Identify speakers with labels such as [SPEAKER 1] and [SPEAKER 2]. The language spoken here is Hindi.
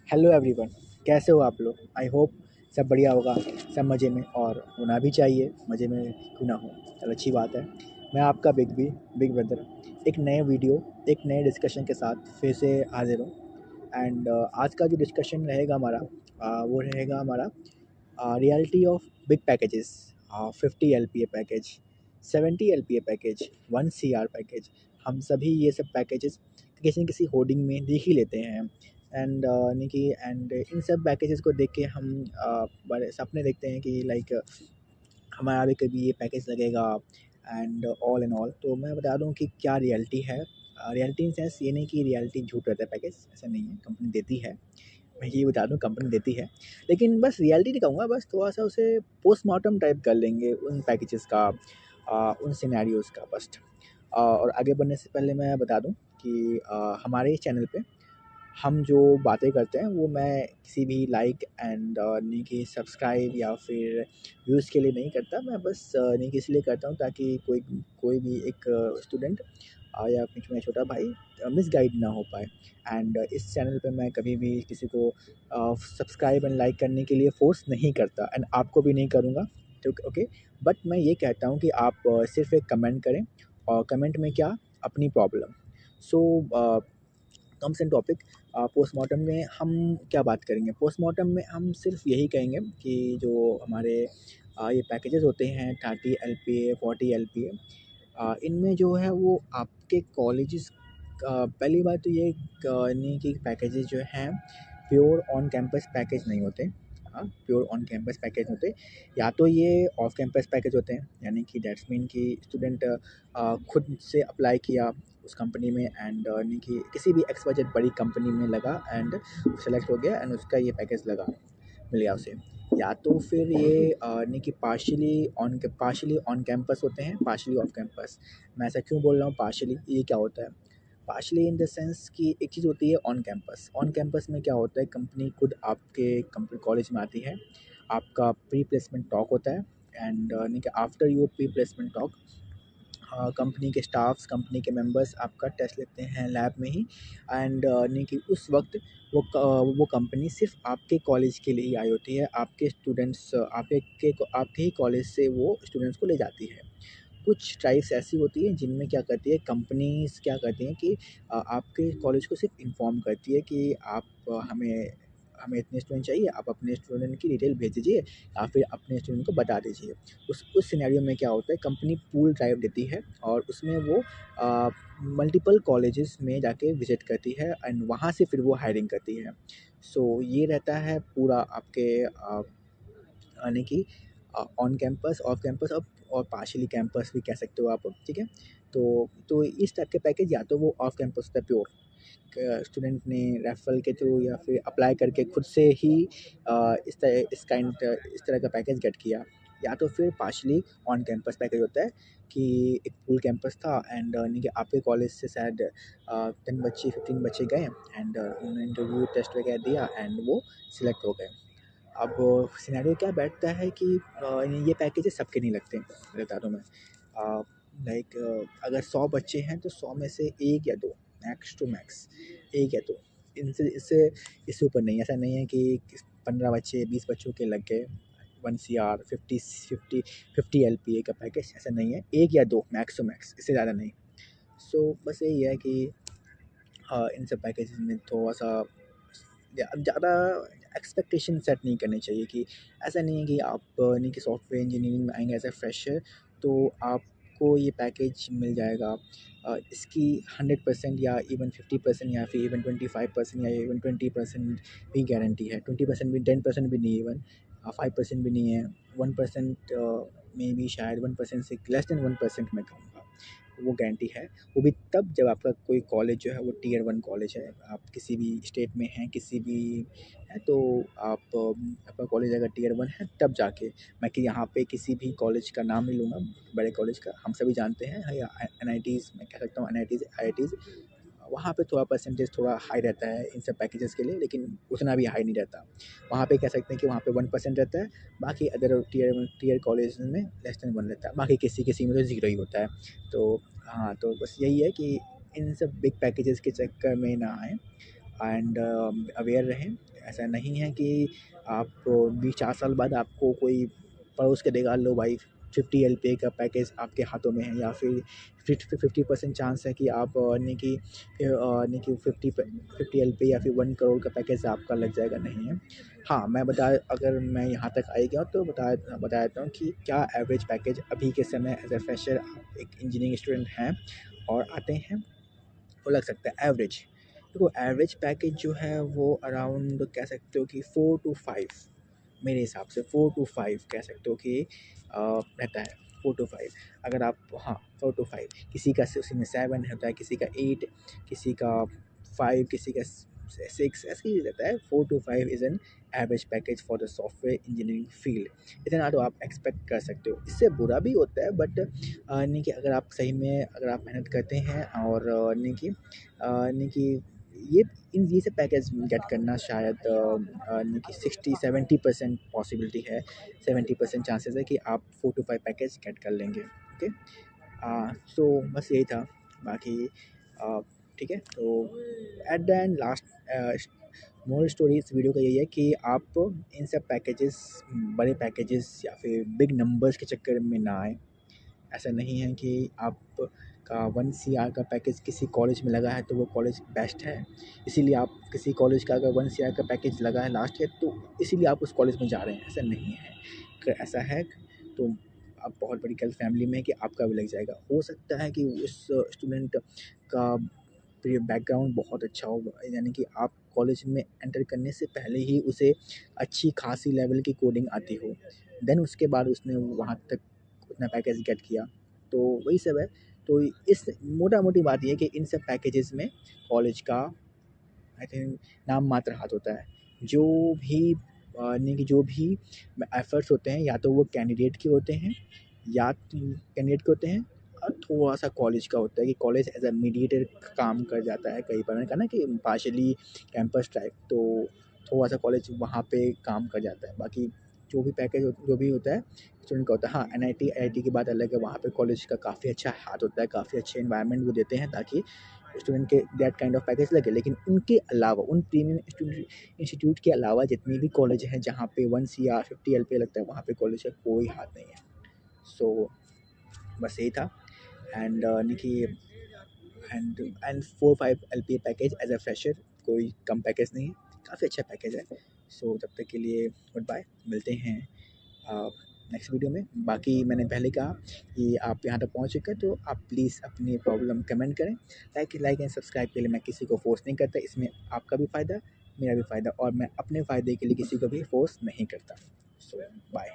[SPEAKER 1] Hello everyone. कैसे हो आप लोग? आई होप सब बढ़िया होगा, सब मज़े में और होना भी चाहिए, मज़े में क्यों ना हो। चलो अच्छी बात है। मैं आपका बिग ब्रदर एक नए वीडियो, एक नए डिस्कशन के साथ फिर से हाज़िर हूँ। एंड आज का जो डिस्कशन रहेगा हमारा, वो रहेगा हमारा reality of big packages. 50 LPA package, 70 LPA package, 1 CR package. हम सभी ये सब पैकेजेस किसी न किसी होर्डिंग में देख ही लेते हैं। एंड यानी कि एंड इन सब पैकेजेस को देख के हम बड़े सपने देखते हैं कि लाइक हमारा भी कभी ये पैकेज लगेगा एंड ऑल एंड ऑल। तो मैं बता दूं कि क्या रियलिटी है। रियलिटी इन सेंस ये नहीं कि रियलिटी झूठ रहता है पैकेज, ऐसा नहीं है। कंपनी देती है, मैं ये बता दूँ कंपनी देती है, लेकिन बस रियलिटी नहीं कहूँगा, बस थोड़ा-सा उसे पोस्टमार्टम टाइप कर लेंगे उन पैकेजेज़ का, उन सिनेरियोज़ का बस। और आगे बढ़ने से पहले मैं बता दूँ कि हमारे इस चैनल पे हम जो बातें करते हैं वो मैं किसी भी लाइक एंड नहीं कि सब्सक्राइब या फिर व्यूज़ के लिए नहीं करता। मैं बस नहीं कि इसलिए करता हूँ ताकि कोई कोई भी एक स्टूडेंट या फिर मेरा छोटा भाई मिसगाइड ना हो पाए। एंड इस चैनल पे मैं कभी भी किसी को सब्सक्राइब एंड लाइक करने के लिए फ़ोर्स नहीं करता एंड आपको भी नहीं करूँगा। ठीक, ओके। बट मैं ये कहता हूँ कि आप सिर्फ़ एक कमेंट करें और कमेंट में क्या, अपनी problem. So comes in topic. Postmortem में हम क्या बात करेंगे? पोस्टमार्टम में हम सिर्फ यही कहेंगे कि जो हमारे ये पैकेजेस होते हैं 30 एलपीए, 40 एलपीए, इनमें जो है वो आपके कॉलेजेस का पहली बात तो ये नहीं कि पैकेजेस जो हैं प्योर ऑन कैंपस पैकेज नहीं होते। हाँ, प्योर ऑन कैंपस पैकेज होते, या तो ये ऑफ कैंपस पैकेज होते हैं, यानी कि दैट्स मीन कि स्टूडेंट खुद से अप्लाई किया उस कंपनी में एंड यानी कि किसी भी एक्स-वाई-जेड बड़ी कंपनी में लगा एंड सेलेक्ट हो गया एंड उसका ये पैकेज लगा, मिल गया उसे। या तो फिर ये यानी कि पार्शियली ऑन कैंपस होते हैं, पार्शियली ऑफ कैंपस। मैं ऐसा क्यों बोल रहा हूँ पार्शियली? ये क्या होता है? पार्शियली इन द सेंस कि एक चीज़ होती है ऑन कैंपस। ऑन कैंपस में क्या होता है, कंपनी खुद आपके कंपनी कॉलेज में आती है, आपका प्री प्लेसमेंट टॉक होता है एंड यानी कि after your pre placement talk company के स्टाफ्स, कंपनी के मेंबर्स आपका टेस्ट लेते हैं लैब में ही एंड नहीं कि उस वक्त वो कंपनी सिर्फ आपके कॉलेज के लिए ही आई होती है। आपके स्टूडेंट्स आपके ही कॉलेज से वो स्टूडेंट्स को ले जाती है। कुछ ट्राइब्स ऐसी होती हैं जिनमें क्या करती है कंपनीज, क्या करती हैं कि आपके कॉलेज को सिर्फ इन्फॉर्म करती है कि आप हमें हमें इतने स्टूडेंट चाहिए, आप अपने स्टूडेंट की डिटेल भेज दीजिए या फिर अपने स्टूडेंट को बता दीजिए। उस सिनेरियो में क्या होता है, कंपनी पूल ड्राइव देती है और उसमें वो मल्टीपल कॉलेजेस में जाके विज़िट करती है एंड वहाँ से फिर वो हायरिंग करती है। सो ये रहता है पूरा आपके यानी कि ऑन कैंपस, ऑफ कैंपस और पार्शियली कैंपस भी कह सकते हो आप, ठीक है? तो इस टाइप के पैकेज या तो वो ऑफ कैंपस होता है प्योर, स्टूडेंट ने रेफरल के थ्रू या फिर अप्लाई करके खुद से ही इस तरह का पैकेज गेट किया। या तो फिर पार्शियली ऑन कैंपस पैकेज होता है कि एक पूल कैंपस था एंड यानी कि आपके कॉलेज से शायद 10 बच्चे 15 बच्चे गए एंड उन्होंने इंटरव्यू टेस्ट वगैरह दिया एंड वो सिलेक्ट हो गए। अब सिनेरियो क्या बैठता है कि ये पैकेजेस सबके नहीं लगते, बता दूँ मैं। लाइक अगर 100 बच्चे हैं तो 100 में से 1 या 2, मैक्स टू मैक्स 1 या 2, इनसे इससे इससे ऊपर नहीं। ऐसा नहीं है कि 15 बच्चे 20 बच्चों के लग गए 1 सीआर 50 एलपीए का पैकेज, ऐसा नहीं है। 1 या 2 मैक्स टू मैक्स, इससे ज़्यादा नहीं। सो बस यही है कि इन सब पैकेजेस में थोड़ा-सा ज़्यादा एक्सपेक्टेशन सेट नहीं करनी चाहिए कि ऐसा नहीं है कि आप नहीं कि सॉफ्टवेयर इंजीनियरिंग में आएँगे एज़ अ फ्रेशर तो आपको ये पैकेज मिल जाएगा। इसकी 100% या इवन 50% या फिर इवन 25% या इवन 20% भी गारंटी है। 20% भी, 10% भी नहीं, इवन 5% भी नहीं है। 1% में भी शायद 1% से लेस देन 1% मैं कहूँगा। वो गारंटी है। वो भी तब जब आपका कोई कॉलेज जो है वो टियर 1 कॉलेज है। आप किसी भी स्टेट में हैं, किसी भी हैं तो आप आपका कॉलेज अगर टियर 1 है तब जाके, मैं कि यहाँ पे किसी भी कॉलेज का नाम नहीं लूँगा, बड़े कॉलेज का, हम सभी जानते हैं या एनआईटीज़ मैं कह सकता हूँ, एनआईटीज़, आईआईटीज़, वहाँ पे थोड़ा परसेंटेज थोड़ा हाई रहता है इन सब पैकेजेस के लिए, लेकिन उतना भी हाई नहीं रहता। वहाँ पे कह सकते हैं कि वहाँ पे 1% रहता है, बाकी अदर टियर कॉलेज में लेस देन 1 रहता है, बाकी किसी में तो ज़ीरो ही होता है। तो हाँ, तो बस यही है कि इन सब बिग पैकेजेस के चक्कर में ना आएँ एंड अवेयर रहें। ऐसा नहीं है कि आप भी 4 साल बाद आपको कोई पड़ोस के देगा, लो भाई 50 LPA का पैकेज आपके हाथों में है, या फिर 50% चांस है कि आप नहीं कि 50 LPA या फिर 1 करोड़ का पैकेज आपका लग जाएगा, नहीं है। हाँ, अगर मैं यहाँ तक आ ही गया हूँ तो बता देता हूँ कि क्या एवरेज पैकेज अभी के समय एज ए फ्रेशर आप एक इंजीनियरिंग स्टूडेंट हैं और आते हैं तो लग सकता है एवरेज। देखो एवरेज पैकेज जो है वो अराउंड कह सकते हो कि 4 to 5, मेरे हिसाब से 4 to 5 कह सकते हो कि रहता है 4 to 5। अगर आप, हाँ 4 to 5, किसी का उसी में 7 होता है, किसी का 8, किसी का 5, किसी का 6, ऐसे ही रहता है। 4 to 5 is an average package for the software engineering field. इतना तो आप एक्सपेक्ट कर सकते हो, इससे बुरा भी होता है बट नहीं कि अगर आप सही में अगर आप मेहनत करते हैं और नहीं कि ये ये सब पैकेज गेट करना शायद नहीं कि 60-70% पॉसिबिलिटी है, 70% चांसेस है कि आप 4 to 5 पैकेज गेट कर लेंगे। ओके, सो बस यही था। बाकी ठीक है, तो at the end last moral story इस वीडियो का यही है कि आप इन सब पैकेजेस, बड़े पैकेजेस या फिर बिग नंबर्स के चक्कर में ना आए। ऐसा नहीं है कि आपका 1 CR का पैकेज किसी कॉलेज में लगा है तो वो कॉलेज बेस्ट है, इसीलिए आप किसी कॉलेज का अगर 1 CR का पैकेज लगा है लास्ट ईयर तो इसीलिए आप उस कॉलेज में जा रहे हैं, ऐसा नहीं है। अगर ऐसा है तो आप बहुत बड़ी गलत फैमिली में है कि आपका भी लग जाएगा। हो सकता है कि उस स्टूडेंट का बैकग्राउंड बहुत अच्छा हो, यानी कि आप कॉलेज में एंटर करने से पहले ही उसे अच्छी खासी लेवल की कोडिंग आती हो, देन उसके बाद उसने वहाँ तक उतना पैकेज गेट किया, तो वही सब है। तो इस मोटा मोटी बात ये है कि इन सब पैकेजेस में कॉलेज का आई थिंक नाम मात्र हाथ होता है। जो भी नहीं कि जो भी एफर्ट्स होते हैं या तो वो कैंडिडेट के होते हैं, या कैंडिडेट के होते हैं, और थोड़ा सा कॉलेज का होता है कि कॉलेज एज अ मीडिएटर काम कर जाता है। कई बार मैंने कहा ना कि पार्शली कैंपस टाइप, तो थोड़ा सा कॉलेज वहाँ पे काम कर जाता है। बाकी जो भी पैकेज जो भी होता है स्टूडेंट का होता है। हाँ, NIT की बात अलग है, वहाँ पे कॉलेज का काफ़ी अच्छा हाथ होता है, काफ़ी अच्छे इन्वायरमेंट वो देते हैं ताकि स्टूडेंट के दैट काइंड ऑफ पैकेज लगे। लेकिन उनके अलावा, उन प्रीमियम इंस्टीट्यूट के अलावा जितनी भी कॉलेज हैं जहाँ पे 1 CR 50 LPA लगता है, वहाँ पे कॉलेज का कोई हाथ नहीं है। सो बस यही था। एंड देखिए, and 4-5 LPA package as a fresher कोई कम पैकेज नहीं है, काफ़ी अच्छा पैकेज है। सो तब तक के लिए गुड बाय, मिलते हैं नेक्स्ट वीडियो में। बाकी मैंने पहले कहा कि आप यहाँ तक पहुँच चुके हैं तो आप प्लीज़ अपनी प्रॉब्लम कमेंट करें। लाइक एंड सब्सक्राइब के लिए मैं किसी को फोर्स नहीं करता, इसमें आपका भी फ़ायदा, मेरा भी फ़ायदा, और मैं अपने फ़ायदे के लिए किसी को भी फोर्स नहीं करता। सो बाय।